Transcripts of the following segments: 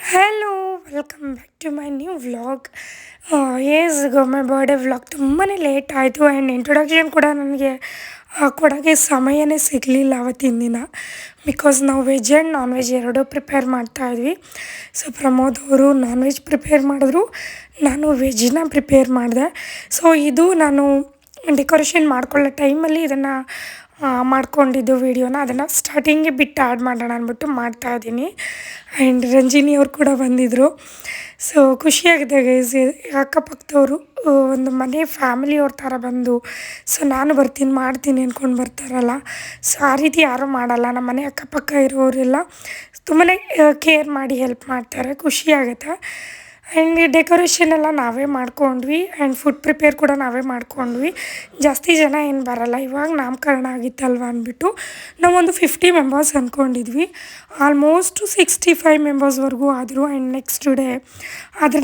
Hello, welcome back to my new vlog. As my birthday vlog ತುಂಬಾ late ಆಯಿತು and introduction ಕೂಡ ನನಗೆ ಕೊಡೋಕ್ಕೆ ಸಮಯನೇ ಸಿಗಲಿಲ್ಲ ಅವತ್ತಿನ ದಿನ. ಬಿಕಾಸ್ ನಾವು ವೆಜ್ ಆ್ಯಂಡ್ ನಾನ್ ವೆಜ್ ಎರಡೂ ಪ್ರಿಪೇರ್ ಮಾಡ್ತಾಯಿದ್ವಿ. ಸೊ ಪ್ರಮೋದ್ ಅವರು ನಾನ್ ವೆಜ್ ಪ್ರಿಪೇರ್ ಮಾಡಿದ್ರು, ನಾನು ವೆಜ್ನ ಪ್ರಿಪೇರ್ ಮಾಡಿದೆ. ಸೊ ಇದು ನಾನು ಡೆಕೋರೇಷನ್ ಮಾಡ್ಕೊಳ್ಳೋ ಟೈಮಲ್ಲಿ ಇದನ್ನು ಮಾಡ್ಕೊಂಡಿದ್ದು ವೀಡಿಯೋನ ಅದನ್ನು ಸ್ಟಾರ್ಟಿಂಗೆ ಬಿಟ್ಟು ಆ್ಯಡ್ ಮಾಡೋಣ ಅಂದ್ಬಿಟ್ಟು ಮಾಡ್ತಾಯಿದ್ದೀನಿ. ಆ್ಯಂಡ್ ರಂಜಿನಿ ಅವ್ರು ಕೂಡ ಬಂದಿದ್ದರು. ಸೊ ಖುಷಿಯಾಗಿದೆ ಗೈಸ್. ಅಕ್ಕಪಕ್ಕದವರು ಒಂದು ಮನೆ ಫ್ಯಾಮಿಲಿಯವ್ರ ಥರ ಬಂದು, ಸೊ ನಾನು ಬರ್ತೀನಿ ಮಾಡ್ತೀನಿ ಅಂದ್ಕೊಂಡು ಬರ್ತಾರಲ್ಲ, ಸೊ ಆ ರೀತಿ ಯಾರೂ ಮಾಡಲ್ಲ. ನಮ್ಮ ಮನೆ ಅಕ್ಕಪಕ್ಕ ಇರೋರೆಲ್ಲ ತುಂಬಾ ಕೇರ್ ಮಾಡಿ ಹೆಲ್ಪ್ ಮಾಡ್ತಾರೆ, ಖುಷಿಯಾಗುತ್ತೆ. ಆ್ಯಂಡ್ ಡೆಕೋರೇಷನ್ ಎಲ್ಲ ನಾವೇ ಮಾಡ್ಕೊಂಡ್ವಿ ಆ್ಯಂಡ್ ಫುಡ್ ಪ್ರಿಪೇರ್ ಕೂಡ ನಾವೇ ಮಾಡ್ಕೊಂಡ್ವಿ. ಜಾಸ್ತಿ ಜನ ಏನು ಬರೋಲ್ಲ, ಇವಾಗ ನಾಮಕರಣ ಆಗಿತ್ತಲ್ವ ಅಂದ್ಬಿಟ್ಟು ನಾವೊಂದು 50 ಮೆಂಬರ್ಸ್ ಅಂದ್ಕೊಂಡಿದ್ವಿ. ಆಲ್ಮೋಸ್ಟ್ 65 ಮೆಂಬರ್ಸ್ವರೆಗೂ ಆದರು. ಆ್ಯಂಡ್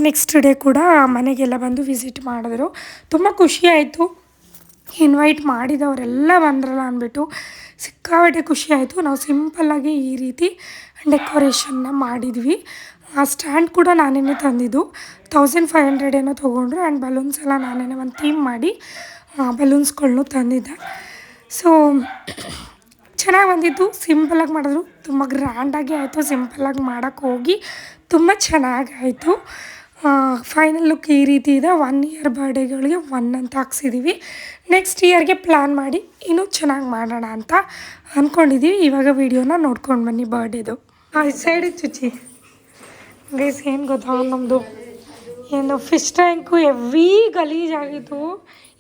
ನೆಕ್ಸ್ಟ್ ಡೇ ಕೂಡ ಮನೆಗೆಲ್ಲ ಬಂದು ವಿಸಿಟ್ ಮಾಡಿದ್ರು. ತುಂಬ ಖುಷಿಯಾಯಿತು. ಇನ್ವೈಟ್ ಮಾಡಿದವರೆಲ್ಲ ಬಂದ್ರಲ್ಲ ಅಂದ್ಬಿಟ್ಟು ಸಿಕ್ಕಾಪಟ್ಟೆ ಖುಷಿಯಾಯಿತು. ನಾವು ಸಿಂಪಲ್ಲಾಗಿ ಈ ರೀತಿ ಡೆಕೋರೇಷನ್ನ ಮಾಡಿದ್ವಿ. ಆ ಸ್ಟ್ಯಾಂಡ್ ಕೂಡ ನಾನೇ ತಂದಿದ್ದು, 1500 ಏನೋ ತೊಗೊಂಡ್ರು. ಆ್ಯಂಡ್ ಬಲೂನ್ಸ್ ಎಲ್ಲ ನಾನೇ ಒಂದು ಥೀಮ್ ಮಾಡಿ ಬಲೂನ್ಸ್ಗಳ್ನೂ ತಂದಿದ್ದೆ. ಸೊ ಚೆನ್ನಾಗಿ ಬಂದಿತ್ತು. ಸಿಂಪಲಾಗಿ ಮಾಡಿದ್ರು, ತುಂಬ ಗ್ರ್ಯಾಂಡಾಗಿ ಆಯಿತು. ಸಿಂಪಲ್ಲಾಗಿ ಮಾಡೋಕ್ಕೆ ಹೋಗಿ ತುಂಬ ಚೆನ್ನಾಗಾಯಿತು. ಫೈನಲ್ ಲುಕ್ ಈ ರೀತಿ ಇದೆ. 1 ಇಯರ್ ಬರ್ಡೇಗಳಿಗೆ 1 ಅಂತ ಹಾಕ್ಸಿದ್ದೀವಿ. ನೆಕ್ಸ್ಟ್ ಇಯರ್ಗೆ ಪ್ಲ್ಯಾನ್ ಮಾಡಿ ಇನ್ನೂ ಚೆನ್ನಾಗಿ ಮಾಡೋಣ ಅಂತ ಅಂದ್ಕೊಂಡಿದ್ದೀವಿ. ಇವಾಗ ವೀಡಿಯೋನ ನೋಡ್ಕೊಂಡು ಬನ್ನಿ ಬರ್ಡೇದು. ಸೈಡಿಗೆ ಚುಚ್ಚಿ ಗೈಸ್. ಏನು ಗೊತ್ತಾ, ನಮ್ಮದು ಏನು ಫಿಶ್ ಟ್ಯಾಂಕು ಹೆವಿ ಗಲೀಜಾಗಿತ್ತು.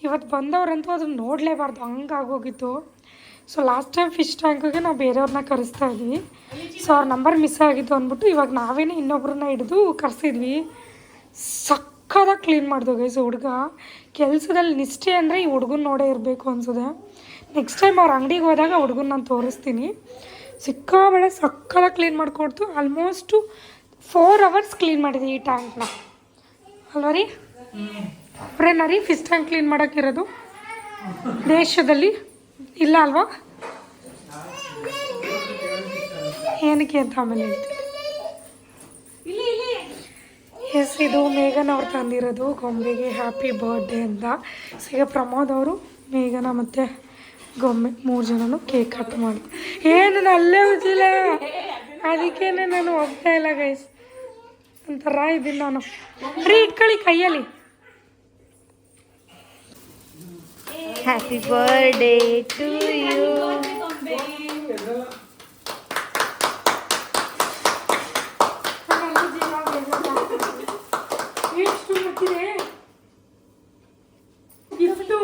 ಇವತ್ತು ಬಂದವರಂತೂ ಅದನ್ನು ನೋಡಲೇಬಾರ್ದು, ಹಂಗಾಗೋಗಿತ್ತು. ಸೊ ಲಾಸ್ಟ್ ಟೈಮ್ ಫಿಶ್ ಟ್ಯಾಂಕಿಗೆ ನಾವು ಬೇರೆಯವ್ರನ್ನ ಕರೆಸ್ತಾ ಇದ್ವಿ. ಸೊ ಅವ್ರ ನಂಬರ್ ಮಿಸ್ ಆಗಿತ್ತು ಅಂದ್ಬಿಟ್ಟು ಇವಾಗ ನಾವೇನೇ ಇನ್ನೊಬ್ರನ್ನ ಹಿಡಿದು ಕರೆಸಿದ್ವಿ. ಸಕ್ಕತ್ತಾಗಿ ಕ್ಲೀನ್ ಮಾಡಿದ್ವು ಗೈಸ್ ಹುಡುಗ. ಕೆಲಸದಲ್ಲಿ ನಿಷ್ಠೆ ಅಂದರೆ ಈ ಹುಡುಗನ ನೋಡೇ ಇರಬೇಕು ಅನ್ಸುತ್ತೆ. ನೆಕ್ಸ್ಟ್ ಟೈಮ್ ಅವ್ರ ಅಂಗಡಿಗೆ ಹೋದಾಗ ಹುಡುಗನ ನಾನು ತೋರಿಸ್ತೀನಿ. ಸಿಕ್ಕಾಬಳೆ ಸಕ್ಕತ್ತಾಗಿ ಕ್ಲೀನ್ ಮಾಡಿಕೊಡ್ತು. ಆಲ್ಮೋಸ್ಟು 4 ಅವರ್ಸ್ ಕ್ಲೀನ್ ಮಾಡಿದ್ವಿ ಈ ಟ್ಯಾಂಕ್ನ, ಅಲ್ವ ರೀ? ಒಬ್ಬರೇನ ರೀ ಫಿಶ್ ಟ್ಯಾಂಕ್ ಕ್ಲೀನ್ ಮಾಡೋಕ್ಕಿರೋದು ದೇಶದಲ್ಲಿ? ಇಲ್ಲ ಅಲ್ವಾ? ಏನಕ್ಕೆ ಅಂತ ಆಮೇಲೆ ಹೇಳ್ತೀನಿ. ಎಸ್, ಇದು ಮೇಘನ ಅವ್ರು ತಂದಿರೋದು ಗೊಂಬೆಗೆ ಹ್ಯಾಪಿ ಬರ್ಡೇ ಅಂತ. ಸೊ ಈಗ ಪ್ರಮೋದ್ ಅವರು, ಮೇಘನ ಮತ್ತು ಗೊಂಬೆ 3 ಜನನು ಕೇಕ್ ಕಟ್ ಮಾಡಿ, ಏನು ಅಲ್ಲೇ ಉಜ್ಜಿಲ್ಲ, ಅದಕ್ಕೇನೆ ನಾನು ಹೋಗ್ತಾ ಇಲ್ಲ ಗೈಸ್. ಒಂಥರ ಇದ್ದೀನಿ ನಾನು. ರೀ ಇಟ್ಕೊಳ್ಳಿ ಕೈಯಲ್ಲಿ. Happy birthday to you. Gift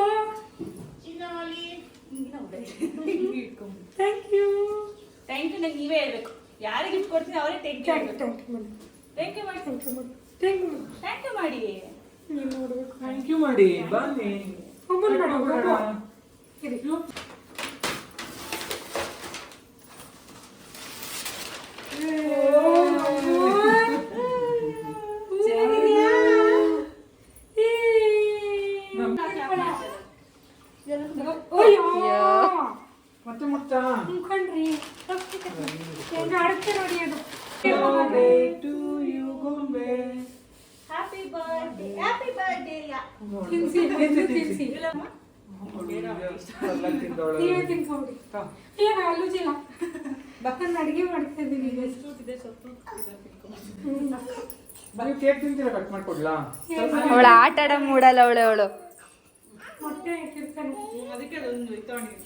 thank you. ನಂಗೆ ನೀವೇ ಹೇಳ್ಬೇಕು. ಯಾರಿಗೆ ಗಿಫ್ಟ್ ಕೊಡ್ತೀನಿ ಅವರೇ ಥ್ಯಾಂಕ್ ಯು ಮಾಡಿ. ನೀನು ನೋಡ್ಬೇಕು. ಥ್ಯಾಂಕ್ ಯು ಮಾಡಿ ಬನ್ನಿ. ಮತ್ತೆ ಮುಟ್ತಾ ಮುಖಂಡ್ರಿ ಆಡುತ್ತೆ ನೋಡಿ ಅದು. ಟು ಯು ಗೊಂಬೆ. ಹ್ಯಾಪಿ ಬರ್ಡೇ ತಿನ್ಸಿ ತಿನ್ಸಿ. ನೀವೇ ತಿನ್ಕೊಂಡು ಏನು ಅಲ್ಲುಜಿಲ್ಲ. ನಾನು ಅಡುಗೆ ಮಾಡ್ತಾ ಇದ್ದೀನಿ. ನೀವು ಕೇಕ್ ತಿಂತೀರಾ? ಕಟ್ ಮಾಡ್ಕೊಡ್ಲಾ? ಅವಳು ಆಟ ಆಡೋ ಮೂಡಲ್ಲ ಅವಳು. ಮೊಟ್ಟೆ ಇಟ್ಟಿರ್ತಾನೆ, ಅದಕ್ಕೆ ಒಂದು ತಗೊಂಡಿದ್ದೀನಿ.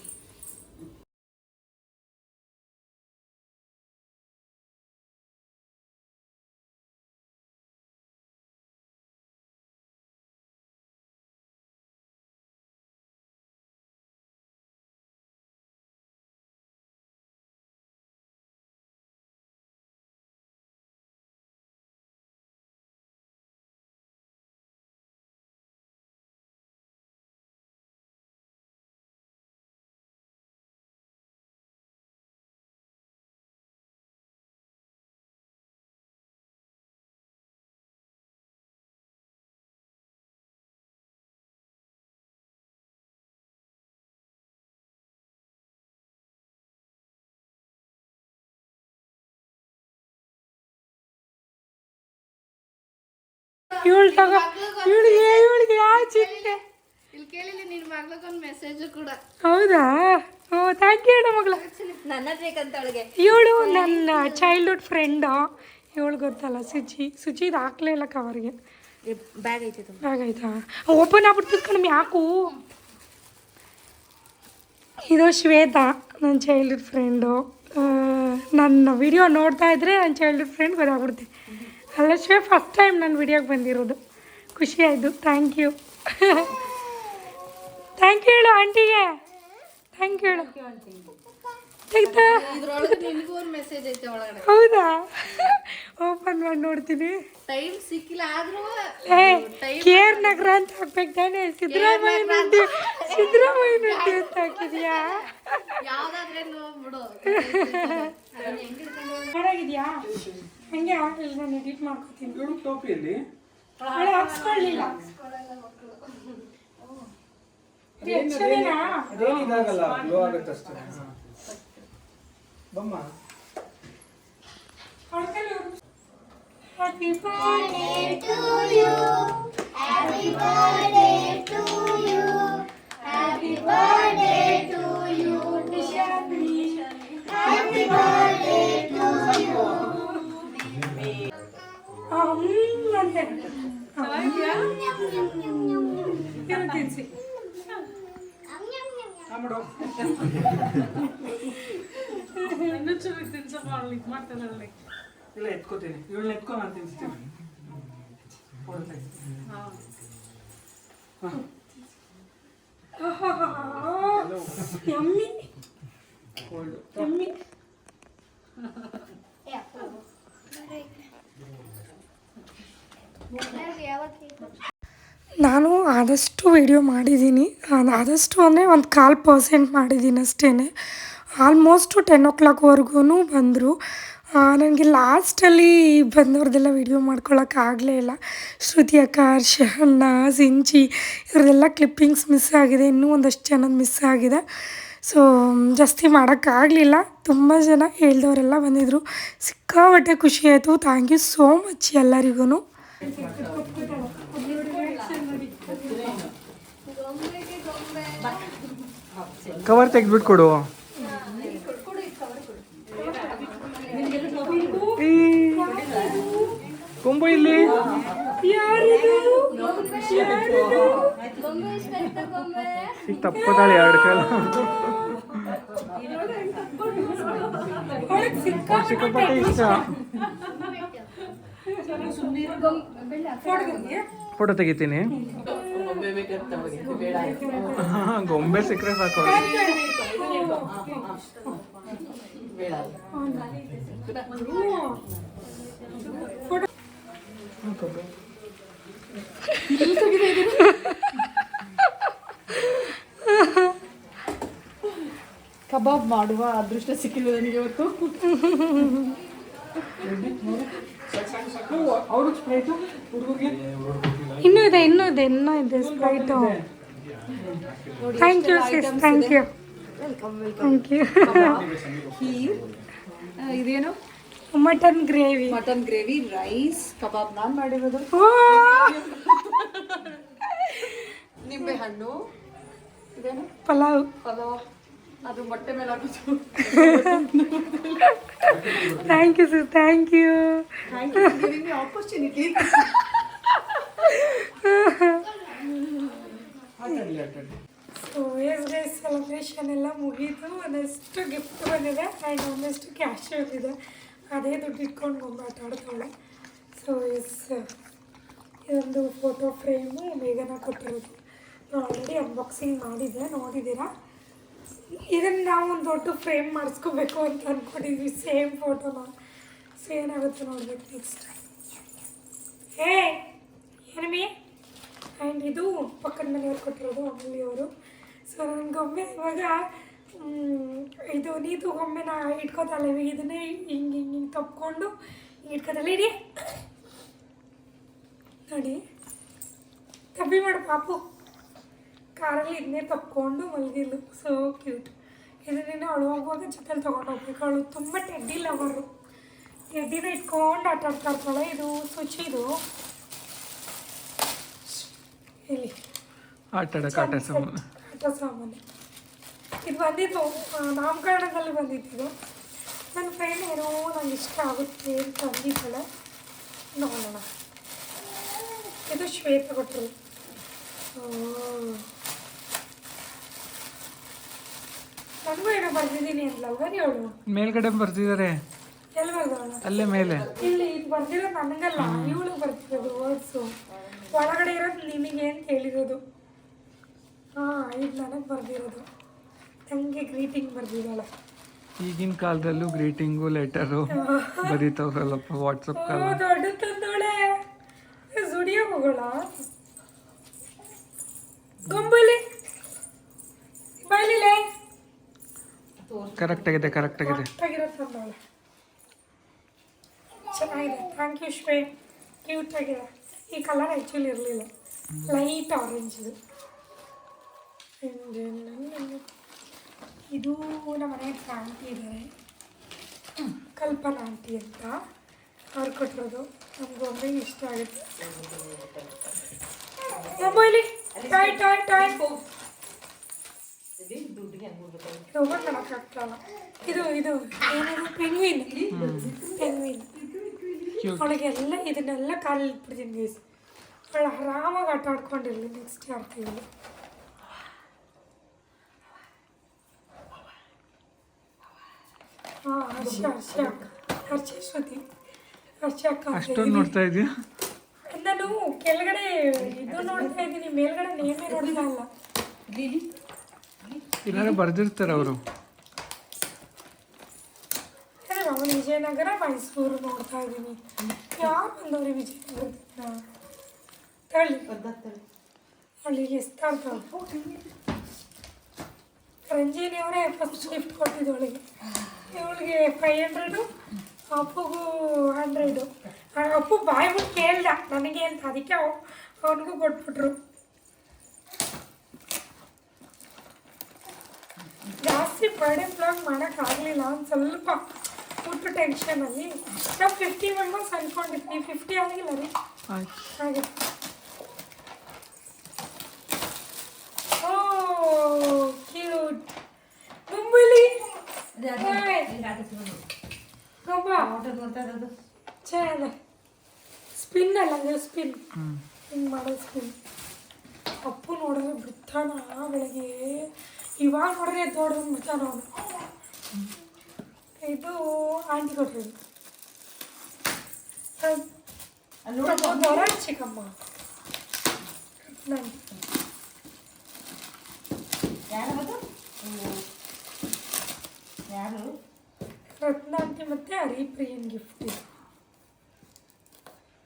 ಇವಳು ತಗೋ ಇವಳಿಗೆ ಯಾವ ಚಿಂತೆ. ಇಲ್ಲಿ ಕೇಳಿಲ್ಲ ನಿನ್ನ ಮಗ್ಳಿಗೊಂದು ಮೆಸೇಜ್ ಕೂಡ. ಹೌದಾ? ಓ ಥ್ಯಾಂಕ್ ಯು ಮಗಳ. ನನ್ನ ಬೇಕಂತ ಅವಳಿಗೆ. ಇವಳು ನನ್ನ ಚೈಲ್ಡ್ಹುಡ್ ಫ್ರೆಂಡು. ಇವಳು ಗೊತ್ತಲ್ಲ ಸುಚಿ ಇದು ಹಾಕ್ಲೇ ಇಲ್ಲ ಕವರ್ಗೆ. ಬ್ಯಾಗ್ ಐತೆ ಬ್ಯಾಗ್ ಆಯ್ತಾ? ಓಪನ್ ಆಗ್ಬಿಡ್ತದೆ ಕಣಮ್ ಯಾಕು. ಇದು ಶ್ವೇತಾ, ನನ್ನ ಚೈಲ್ಡ್ಹುಡ್ ಫ್ರೆಂಡು. ನನ್ನ ವಿಡಿಯೋ ನೋಡ್ತಾ ಇದ್ದರೆ ನನ್ನ ಚೈಲ್ಡ್ಹುಡ್ ಫ್ರೆಂಡ್ ಗೊತ್ತಾಗ್ಬಿಡುತ್ತೆ. ಅಲ್ಲ ಫಸ್ಟ್ ಟೈಮ್ ನನ್ನ ವಿಡಿಯೋಗೆ ಬಂದಿರೋದು. ಖುಷಿ ಆಯಿತು. ಥ್ಯಾಂಕ್ ಯು ಥ್ಯಾಂಕ್ ಯು ಹೇಳು ಆಂಟಿಗೆ. ಥ್ಯಾಂಕ್ ಯು ಹೇಳು. ತೆಗ್ತಾ? ಇದ್ರೊಳಗೆ ನಿನಗೂ ಒಂದು ಮೆಸೇಜ್ ಐತೆ ಒಳಗಡೆ. ಹೌದಾ? ಓಪನ್ ಮಾಡಿ ನೋಡ್ತೀನಿ. ಟೈಮ್ ಸಿಕ್ಕಿಲ್ಲ ಆದ್ರೂ ಕೇರ್ ನಗರ ಅಂತ ಹಾಕ್ಬೇಕು ತಾನೆ. ಸಿದ್ದರಾಮಯ್ಯ ನುಡ್ಡಿ ಅಂತ ಹಾಕಿದ್ಯಾ? ಯಾವ್ದಾದ್ರೆ ನೋಡ್ಬಿಡು. ಚೆನ್ನಾಗಿದ್ಯಾ? ಹಂಗೆ ಹಾಕ್ಲಿಲ್ಲ, ನಾನು ಎಡಿಟ್ ಮಾಡ್ಕೋತೀನಿ. ಇವಳು ಟೋಪಿಯಲ್ಲಿ ಹಾಕ್ಸ್ಕೊಳ್ಳಿಲ್ಲ. ಅದೇನಿದಾಗಲ್ಲ, ಗ್ಲೋ ಆಗುತ್ತೆ ಅಷ್ಟೇ. ಬಮ್ಮ Happy birthday to you. Happy birthday to you. Happy birthday to you. Happy birthday to you. ಅಂತೆ ತಿನ್ಸಿ. ಮಾಡು. ಇಲ್ಲ ಎತ್ಕೋತೀನಿ. ಇವಳನ್ನ ಎತ್ಕೊ, ನಾನು ತಿನ್ಸ್ತೀನಿ. Yummy yummy. ನಾನು ಆದಷ್ಟು ವಿಡಿಯೋ ಮಾಡಿದ್ದೀನಿ. ಆದಷ್ಟು ಅಂದರೆ ಒಂದು 1/4% ಮಾಡಿದ್ದೀನಿ ಅಷ್ಟೇ. ಆಲ್ಮೋಸ್ಟು 10 o'clockವರೆಗೂ ಬಂದರು. ನನಗೆ ಲಾಸ್ಟಲ್ಲಿ ಬಂದವ್ರದ್ದೆಲ್ಲ ವಿಡಿಯೋ ಮಾಡ್ಕೊಳ್ಳೋಕ್ಕಾಗಲೇ ಇಲ್ಲ. ಶ್ರುತಿ ಅಕ್ಕ, ಶಹಣ್ಣ, ಸಿಂಚಿ ಇವ್ರದ್ದೆಲ್ಲ ಕ್ಲಿಪ್ಪಿಂಗ್ಸ್ ಮಿಸ್ ಆಗಿದೆ. ಇನ್ನೂ ಒಂದಷ್ಟು ಜನದ ಮಿಸ್ ಆಗಿದೆ. ಸೊ ಜಾಸ್ತಿ ಮಾಡೋಕ್ಕಾಗಲಿಲ್ಲ. ತುಂಬ ಜನ ಹೇಳ್ದವರೆಲ್ಲ ಬಂದಿದ್ದರು. ಸಿಕ್ಕಾಪಟ್ಟೆ ಖುಷಿ ಆಯಿತು. ಥ್ಯಾಂಕ್ ಯು ಸೋ ಮಚ್ ಎಲ್ಲರಿಗೂ. ಕವರ್ ತೆಗೆದ್ಬಿಟ್ಟು ಕೊಡು. ಕೊಂಬು ಇಲ್ಲಿ ತಪ್ಪದಾಳೆ 2 ಕಾಲ. ಸಿಕ್ಕಾಪಟ್ಟೆ ಇಷ್ಟ. ಫೋಟೋ ತೆಗಿತೀನಿ. ಗೊಂಬೆ ಸಿಕ್ಕರೆ ಸಾಕು. ಕಬಾಬ್ ಮಾಡುವ ಅದೃಷ್ಟ ಸಿಕ್ಕಿದೆ ನನಗೆ ಇವತ್ತು. ಅವ್ರಿಗೆ ಸ್ಪ್ರೈಟು, ಹುಡುಗರಿಗೆ ಇನ್ನೂ ಇದೆ Sprite. Thank you sis, thank you. ಇದೇನು mutton gravy. Mutton gravy, rice, kebab ನಾನು ಮಾಡಿರೋದು, ನಿಂಬೆ ಹಣ್ಣು, ಇದೇನು ಪಲಾವ್. ಅದು ಮೊಟ್ಟೆ ಮೇಲೆ ಹಾಕಿದ್ದು. Thank you sir, thank you. Opportunity. So days celebration ಎಲ್ಲ ಮುಗೀತು. ಒಂದಷ್ಟು ಗಿಫ್ಟ್ ಬಂದಿದೆ ಆ್ಯಂಡ್ ಒಂದಷ್ಟು ಕ್ಯಾಶ್ ಬಂದಿದೆ. ಅದೇ ದುಡ್ಡು ಇಟ್ಕೊಂಡು ಗೊಂಬೆ ಆಟ ಆಡ್ತಾಳೆ. ಸೊ ಇದೊಂದು ಫೋಟೋ ಫ್ರೇಮು ಮೇಘನ ಕೊಟ್ಟಿರೋದು. ಆಲ್ರೆಡಿ ಅನ್ಬಾಕ್ಸಿಂಗ್ ಮಾಡಿದ್ದೆ, ನೋಡಿದ್ದೀರಾ. ಇದನ್ನು ನಾವು ಒಂದು ದೊಡ್ಡ ಫ್ರೇಮ್ ಮಾಡಿಸ್ಕೋಬೇಕು ಅಂತ ಅಂದ್ಕೊಂಡಿದ್ವಿ, ಸೇಮ್ ಫೋಟೋನ. ಸೊ ಏನಾಗುತ್ತೆ ನೋಡ್ಬೇಕು ನೆಕ್ಸ್ಟ್. ಏನಮಿ. ಆ್ಯಂಡ್ ಇದು ಪಕ್ಕದ ಮನೆಯವ್ರು ಕೊಟ್ಟಿರೋದು, ಅಮೂಲ್ಯವರು. ಸೊ ನನ್ನ ಗೊಂಬೆ ಇವಾಗ ಇದು ನೀತು ಗೊಂಬೆನ ಇಟ್ಕೋತಲ್ಲ, ಇವಾಗ ಇದನ್ನೇ ಹಿಂಗೆ ತಪ್ಕೊಂಡು ಇಟ್ಕೋತಲ್ಲ. ಇಡಿ ನೋಡಿ, ತಬ್ಬಿ ಮಾಡು ಪಾಪು. ಕಾರಲ್ಲಿ ಇದನ್ನೇ ತಪ್ಕೊಂಡು ಮಲಗಿದ್ಲು. So cute. ಇದನ್ನೇ ಅವಳು ಹೋಗುವಾಗ ಜೊತೆಲಿ ತೊಗೊಂಡು ಹೋಗ್ಬೇಕು. ಅವಳು ತುಂಬ ಟೆಡ್ಡಿ ಲವರು. ಟೆಡ್ಡಿನ ಇಟ್ಕೊಂಡು ಆಟ ಆಡ್ತಾ ಇರ್ತಾಳೆ. ಇದು ಸುಚಿದು. ಇಲ್ಲಿ ಆಟ ಆಡಕ್ಕೆ ಆಟ ಸಾಮಾನು. ಆಟ ಸಾಮಾನು ಇದು ಬಂದಿದ್ದು ನಾಮಕರಣದಲ್ಲಿ ಬಂದಿದ್ದು. ನನ್ನ ಫ್ರೆಂಡ್ ಏನೋ ನಂಗೆ ಇಷ್ಟ ಆಗುತ್ತೆ ಅಂತ ಅಂದಿದ್ದಾಳೆ, ನೋಡೋಣ. ಇದು ಶ್ವೇತ ಕೊಟ್ಟರು. ನನಗೂ ಏನೋ ಬರ್ದಿದ್ದೀನಿ ಅಂದ್ಲಲ್ವ ಅವಳು. ಮೇಲ್ಗಡೆ ಬರ್ತಿದ್ದಾರೆ ಎಲ್ಲಿ ಬರ್ದವಳು? ಅಲ್ಲೇ ಮೇಲೆ. ಇಲ್ಲಿ ಇದು ಬರ್ದಿರೋದು ನನಗಲ್ಲ, ಇವಳು ಬರ್ತಿರೋದು ವರ್ಡ್ಸು. ಒಳಗಡೆ ಇರೋದು ನಿನಗೆ ಅಂತ ಹೇಳಿರೋದು. ಹಾಂ, ಇದು ನನಗೆ ಬರ್ದಿರೋದು. ನನಗೆ ಗ್ರೀಟಿಂಗ್ ಬರ್ದಿದ್ದಾಳೆ. ಈಗಿನ ಕಾಲದಲ್ಲೂ ಗ್ರೀಟಿಂಗು ಲೆಟರು ಬರೀತಾವ್ರಲ್ಲಪ್ಪ ವಾಟ್ಸಪ್ ಕಾಲ. ದೊಡ್ಡ ತಂದೋಳೆ ಜುಡಿಯೋ ಹೋಗೋಳ ಗೊಂಬಲಿ ಬೈಲಿಲೆ ಕರೆಕ್ಟಾಗಿದೆ ಕರೆಕ್ಟಾಗಿದೆ. ಆಗಿರೋ ತಂದೋಳೆ. ಚೆನ್ನಾಗಿದೆ. Thank you ಶ್ವೇ. ಕ್ಯೂಟ್ ಆಗಿದೆ. ಈ ಕಲರ್ ಆ್ಯಕ್ಚುಲಿ ಇರಲಿಲ್ಲ, ಲೈಟ್ ಆರೆಂಜ್ ಇದು. ಇದು ನಮ್ಮ ಮನೆ ಹತ್ರ ಆಂಟಿ ಇದ್ದಾರೆ, ಕಲ್ಪನಾ ಆಂಟಿ ಅಂತ. ಅವ್ರು ಕೊಟ್ಟಿರೋದು ನಮ್ಗೆ ಒಮ್ಮೆ ಇಷ್ಟ ಆಗುತ್ತೆ. ಮೊಬೈಲಿ ಟಾಯ್ ಟಾಯ್ ಟಾಯ್ ಓಪನ್ ಮಾಡೋಕ್ಕಾಗ್ತಲ್ಲ. ಇದು ಇದು ಏನಿದು ಪೆಂಗ್ವಿನ್. ಪೆಂಗ್ವಿನ್ ಅವಳಿಗೆಲ್ಲ ಇದನ್ನೆಲ್ಲ ಕಾಲಲ್ಲಿ ಇಟ್ಬಿಡ್ತೀನಿ ಗೈಸ್. ಅವಳು ಆರಾಮಾಗಿ ಆಟ ಆಡ್ಕೊಂಡಿರಲಿ. ನೆಕ್ಸ್ಟ್ ಆಡ್ತೀವಿ. ಹಾಂ, ಹರ್ಷ ಶ್ರುತಿ ಅಕ್ಕ. ಅಷ್ಟೊಂದು ನೋಡ್ತಾ ಇದೀಯ? ನಾನು ಕೆಳಗಡೆ ಇದು ನೋಡ್ತಾ ಇದ್ದೀನಿ, ಮೇಲ್ಗಡೆ ನೇಮೇ ನೋಡ್ತಾ ಇಲ್ಲ. ಏನಾರು ಬರ್ದಿರ್ತಾರೆ ಅವರು. ನಾವು ವಿಜಯನಗರ ಮೈಸೂರು ನೋಡ್ತಾ ಇದ್ದೀನಿ. ಯಾರು ಬಂದವ್ರಿ ವಿಜಯನಗರದಿಂದ? ತಳ್ಳಿ ಅಲ್ಲಿಗೆ ಎಷ್ಟಾಗ್ತಾವೆ. ರಂಜಿನಿ ಅವರೇ ಫಸ್ಟ್ ಗಿಫ್ಟ್ ಕೊಟ್ಟಿದ್ದವಳಿಗೆ. ಇವಳಿಗೆ 500, ಅಪ್ಪುಗೂ 100. ಅಪ್ಪು ಬಾಯ್ಬಿಟ್ಟು ಕೇಳ್ದ ನನಗೆ ಅಂತ, ಅದಕ್ಕೆ ಅವನಿಗೂ ಕೊಟ್ಬಿಟ್ರು. ಜಾಸ್ತಿ ಬರ್ಡೇ ವ್ಲಾಗ್ ಮಾಡೋಕ್ಕಾಗಲಿಲ್ಲ, ಒಂದು ಸ್ವಲ್ಪ ಫುಡ್ ಟೆನ್ಷನಲ್ಲಿ. ನಾವು 50 ಮೆಂಬರ್ಸ್ ಅಂದ್ಕೊಂಡಿದ್ವಿ, 50 ಆಗಿಲ್ಲ ರೀ. ಹಾಗೆ ಓ ಕ್ಯೂಟ್ ಮುಂಬಲಿ ಚೆನ್ನಾಗಿದೆ. ಸ್ಪಿನ್ ಅಲ್ಲ, ಅಂದರೆ ಸ್ಪಿನ್ ಹಿಂಗೆ ಮಾಡೋದು ಸ್ಪಿನ್. ಅಪ್ಪು ನೋಡಿದ್ರೆ ಬಿಡ್ತಾನ ಬೆಳಗ್ಗೆ, ಇವಾಗ ನೋಡಿದ್ರೆ ದೊಡ್ಡದು ಬಿಡ್ತಾನ ಅವನು. ಇದು ಆಂಟಿ ಕೊಟ್ಟಿರೋದು. ದೊರ ಚಿಕ್ಕಮ್ಮ ನಾನು ರತ್ನಾಂತಿ ಮತ್ತು ಹರಿಪ್ರಿಯನ್ ಗಿಫ್ಟ್. ಇದು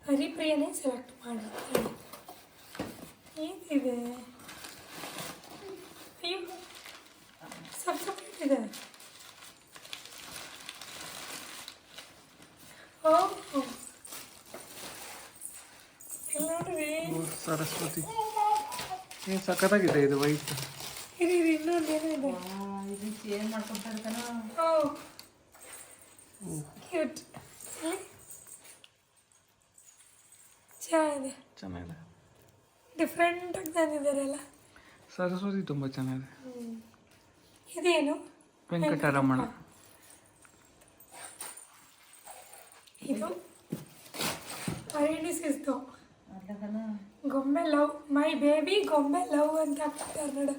ಹರಿಪ್ರಿಯನೇ ಸೆಲೆಕ್ಟ್ ಮಾಡಿರ್ತೀನಿ. ಏನಿದೆ? ಅಯ್ಯೋ ಸಪ್ರೇಟ್ ಇದೆ. ಎಲ್ಲ ನೋಡ್ರಿ. ಸರಸ್ವತಿ ಏನು ಸಖತ್ತಾಗಿದೆ ಇದು ವೈಟ್. ಇದು ಇನ್ನೊಂದು ಏನಿದೆ? ಕ್ಯೂಟ್. ಚೆನ್ನಾಗಿದೆ. ಚೆನ್ನಾಗಿದೆ. ಡಿಫ್ರೆಂಟಾಗಿ ತಂದಿದ್ದಾರಲ್ಲ. ಸರಸ್ವತಿ ತುಂಬ ಚೆನ್ನಾಗಿದೆ. ಇದೇನು? ವೆಂಕಟರಮಣ. ಇದು ಪರಿಣಿಸಿದ್ದು ಗೊಂಬೆ ಲವ್, ಮೈ ಬೇಬಿ ಗೊಂಬೆ ಲವ್ ಅಂತ ಹಾಕ್ತಾರೆ ನೋಡು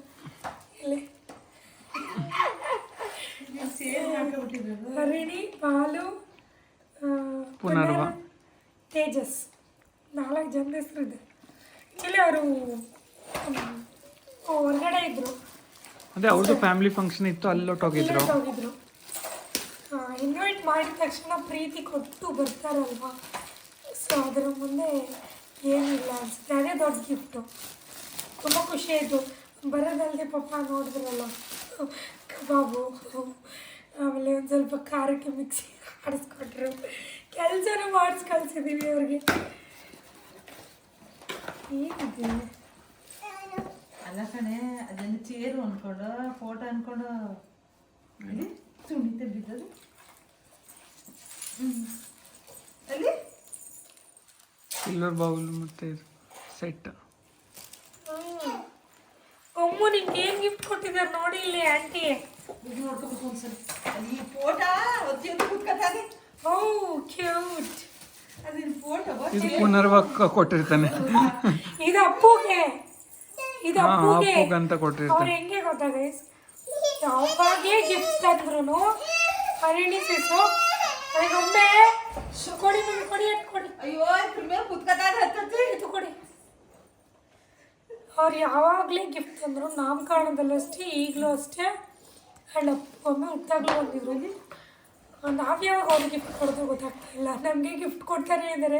ಇಲ್ಲಿ. ಹರಿಣಿ, ಬಾಲು, ಪುನರ್ವ, ತೇಜಸ್, 4 ಜನ ಹೆಸರು ಇದೆ. ಆ್ಯಕ್ಚುಲಿ ಅವರು ಹೊರಗಡೆ ಇದ್ರು, ಅದೇ ಅವ್ರದ್ದು ಫ್ಯಾಮಿಲಿ ಫಂಕ್ಷನ್ ಇತ್ತು, ಅಲ್ಲೊಟ್ಟೋಗಿದ್ರು. ಹೋಗಿದ್ರು. ಇನ್ವೈಟ್ ಮಾಡಿದ ತಕ್ಷಣ ಪ್ರೀತಿ ಕೊಟ್ಟು ಬರ್ತಾರಲ್ವಾ, ಸೊ ಅದರ ಮುಂದೆ ಏನಿಲ್ಲ ಅನಿಸುತ್ತೆ. ಅದೇ ದೊಡ್ಡ ಗಿಫ್ಟು. ತುಂಬ ಖುಷಿ ಆಯಿತು. ಬರೋದಲ್ಲದೆ ಪಾಪ ನೋಡಿದ್ರಲ್ಲ ಕಬಾಬು, ಆಮೇಲೆ ಒಂದು ಸ್ವಲ್ಪ ಖಾರಕ್ಕೆ ಮಿಕ್ಸಿ ಆಡಿಸ್ಕೊಟ್ರು. ಕೆಲಸನೂ ಮಾಡಿಸಿ ಕಳಿಸಿದ್ದೀವಿ ಅವ್ರಿಗೆ. ಏನಿದೆ? ಅಲ್ಲ ಕಣೆ, ಅದನ್ನು ಚೇರು ಅಂದ್ಕೊಂಡು ಫೋಟೋ ಅಂದ್ಕೊಂಡು ಸುಣಿತ ಬಿದ್ದದು ಅಲ್ಲಿ. ಸಿಲ್ವರ್ ಬೌಲ್ ಮತ್ತು ಸೆಟ್. ಅಮ್ಮ ನಿಂಗೆ ಏನು ಗಿಫ್ಟ್ ಕೊಟ್ಟಿದ್ದಾರೆ ನೋಡಿ ಇಲ್ಲಿ ಆಂಟಿ. ನೋಡ್ಕೋಬೇಕು ಒಂದ್ಸಲ. ಈ ಫೋಟೋ ಒತ್ತಿ ಕುತ್ಕೊತಾನೆ. ಓ ಕ್ಯೂಟ್. ಅದಿನ ಫೋಟೋ ಇದು ಪುನರ್ವಕ್ಕ ಕೊಟ್ಟಿರ್ತಾನೆ. ಇದು ಅಪ್ಪುಗೆ. ಇದು ಹಾ, ಅಪ್ಪುಗೆ ಅಪ್ಪುಗಂತ ಅವ್ರು ಕೊಟ್ಟಿರ್ತಾನೆ. ಹೆಂಗೆ ಗೊತ್ತಾ ಗೈಸ್, ಯಾವಾಗೇ ಗಿಫ್ಟ್ ತಂದ್ರು ಹರಿಣಿ ಸಿಸು ಗೊಂಬೆ ಕೊಡಿ ಮಮ್ಮಿ ಕೊಡಿ ಅಂತ ಕೊಡಿ. ಅಯ್ಯೋ ಮೇಲೆ ಕುತ್ಕೊತಾನೆ ಹತ್ತತ್ತೆ. ಇದು ಕೊಡಿ. ಅವ್ರು ಯಾವಾಗಲೇ ಗಿಫ್ಟ್ ತಂದ್ರು ನಾಮಕರಣದಲ್ಲೂ ಅಷ್ಟೇ ಈಗಲೂ ಅಷ್ಟೇ. ಆ್ಯಂಡ್ ಒಮ್ಮೆ ಹುಟ್ಟಾಗ್ಲೂ ಬಂದಿದ್ರು. ನಾವು ಯಾವಾಗ ಅವ್ರಿಗೆ ಗಿಫ್ಟ್ ಕೊಡೋದು ಗೊತ್ತಾಗ್ತಾ ಇಲ್ಲ. ನಮಗೆ ಗಿಫ್ಟ್ ಕೊಡ್ತಾರೆ ಅಂದರೆ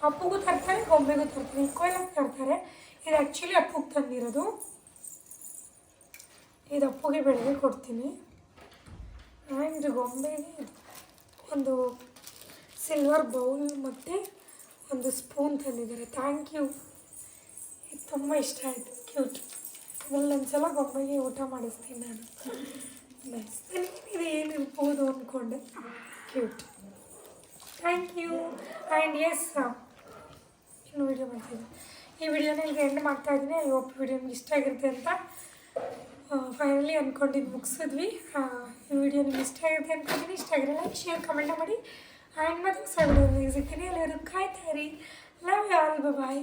ಅಪ್ಪುಗೂ ತರ್ತಾರೆ ಗೊಂಬೆಗೂ ತರ್ತಾರೆ ಈಕ್ವಲ್ ಆಗಿ ತರ್ತಾರೆ. ಇದು ಆ್ಯಕ್ಚುಲಿ ಅಪ್ಪುಗೆ ತಂದಿರೋದು. ಇದು ಅಪ್ಪುಗೆ ಬೆಳಗ್ಗೆ ಕೊಡ್ತೀನಿ. ಆ್ಯಂಡ್ ಗೊಂಬೆಗೆ ಒಂದು ಸಿಲ್ವರ್ ಬೌಲ್ ಮತ್ತು ಒಂದು ಸ್ಪೂನ್ ತಂದಿದ್ದಾರೆ. Thank you. ಇದು ತುಂಬ ಇಷ್ಟ ಆಯಿತು, ಕ್ಯೂಟ್. ಇದರಲ್ಲಿ ಒಂದ್ಸಲ ಗೊಂಬೆಗೆ ಊಟ ಮಾಡಿಸ್ತೀನಿ ನಾನು. ನೈಸ್. ಇದು ಏನಿರ್ಬೋದು ಅಂದ್ಕೊಂಡೆ. Cute. Thank you. And yes, ಇನ್ನು ವೀಡಿಯೋ ಮಾಡ್ತೀನಿ. ಈ ವಿಡಿಯೋನ ಈಗ ಎಂಡ್ ಮಾಡ್ತಾಯಿದ್ದೀನಿ. ಐ ಹೋಪ್ ವಿಡಿಯೋ ನಿಮ್ಗೆ ಇಷ್ಟ ಆಗಿರುತ್ತೆ ಅಂತ ಫೈನಲಿ ಅಂದ್ಕೊಂಡಿದ್ದು ಮುಗಿಸಿದ್ವಿ. ಈ ವಿಡಿಯೋ ನಿಮ್ಗೆ ಇಷ್ಟ ಆಗಿರುತ್ತೆ ಅಂದ್ಕೊಂಡಿದ್ದೀನಿ. ಇಷ್ಟ ಆಗಿರೋ ಲೈಕ್ ಶೇರ್ ಕಮೆಂಟ್ ಮಾಡಿ. ಆ್ಯಂಡ್ ಮತ್ತೆ ಹೊಸ ವಿಡಿಯೋ ಸಿಗ್ತೀನಿ. ಎಲ್ಲರೂ ಕಾಯ್ತಾ ಇರಿ. Love you all. ಬಾಯ್.